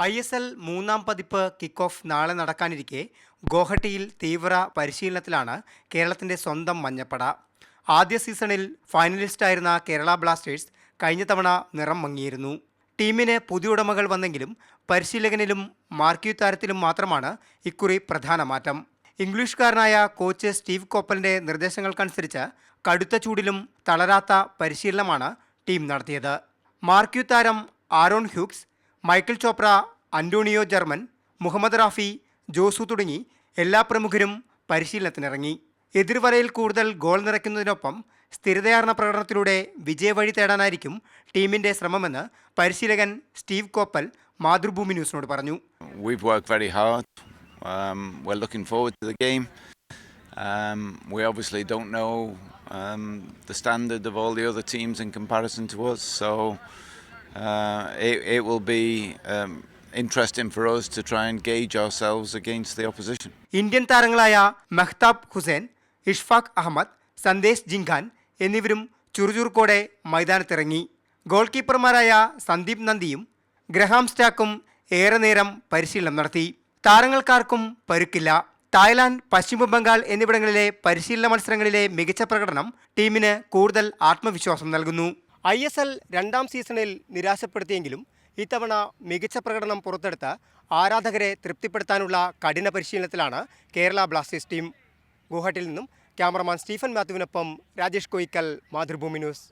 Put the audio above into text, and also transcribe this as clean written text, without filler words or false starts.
ISL മൂന്നാം പതിപ്പ് kick off നാളെ നടക്കാനിരിക്കെ ഗോഹട്ടിയിൽ തീവ്ര പരിശീലനത്തിലാണ് കേരളത്തിന്റെ സ്വന്തം മഞ്ഞപ്പട. ആദ്യ സീസണിൽ ഫൈനലിസ്റ്റായിരുന്ന കേരള ബ്ലാസ്റ്റേഴ്സ് കഴിഞ്ഞ തവണ നിറം മങ്ങിയിരുന്നു. ടീമിന് പുതിയുടമകൾ വന്നെങ്കിലും പരിശീലകനിലും മാർക്യൂ താരത്തിലും മാത്രമാണ് ഇക്കുറി പ്രധാന മാറ്റം. ഇംഗ്ലീഷുകാരനായ കോച്ച് സ്റ്റീവ് കോപ്പലിന്റെ നിർദ്ദേശങ്ങൾക്കനുസരിച്ച് കടുത്ത ചൂടിലും തളരാത്ത പരിശീലനമാണ് ടീം നടത്തിയത്. മാർക്യൂ താരം Aaron Hughes, Michael Chopra, Antonio German, Mohammed Rafi, Josu തുടങ്ങി എല്ലാ പ്രമുഖരും പരിശീലനത്തിനിറങ്ങി. എതിർവരയിൽ കൂടുതൽ ഗോൾ നിറയ്ക്കുന്നതിനൊപ്പം സ്ഥിരതയാർന്ന പ്രകടനത്തിലൂടെ വിജയവഴി തേടാനായിരിക്കും ടീമിന്റെ ശ്രമമെന്ന് പരിശീലകൻ സ്റ്റീവ് കോപ്പൽ മാതൃഭൂമി ന്യൂസിനോട് പറഞ്ഞു. We've worked very hard. We're looking forward to the game. We obviously don't know the standard of all the other teams in comparison to us, so it will be interesting for us to try and gauge ourselves against the opposition. Indian താരങ്ങളായ മെഹ്താബ് ഹുസൈൻ, ഇഷ്ഫാഖ് അഹമ്മദ്, സന്ദേശ് ജിങ്കാൻ എന്നിവരും ചുറുചുറുക്കോടെ മൈതാനത്തിറങ്ങി. Goal കീപ്പർമാരായ Sandeep നന്ദിയും Graham സ്റ്റാക്കും ഏറെ നേരം പരിശീലനം നടത്തി. താരങ്ങൾക്കാർക്കും പരുക്കില്ല. Thailand, പശ്ചിമ ബംഗാൾ എന്നിവിടങ്ങളിലെ പരിശീലന മത്സരങ്ങളിലെ മികച്ച പ്രകടനം ടീമിന് കൂടുതൽ ആത്മവിശ്വാസം നൽകുന്നു. ISL രണ്ടാം സീസണിൽ നിരാശപ്പെടുത്തിയെങ്കിലും ഇത്തവണ മികച്ച പ്രകടനം പുറത്തെടുത്ത് ആരാധകരെ തൃപ്തിപ്പെടുത്താനുള്ള കഠിന പരിശീലനത്തിലാണ് കേരള ബ്ലാസ്റ്റേഴ്സ് ടീം. ഗുവാഹട്ടിയിൽ നിന്നും ക്യാമറമാൻ സ്റ്റീഫൻ മാത്യുവിനൊപ്പം രാജേഷ് കോയിക്കൽ, മാതൃഭൂമി ന്യൂസ്.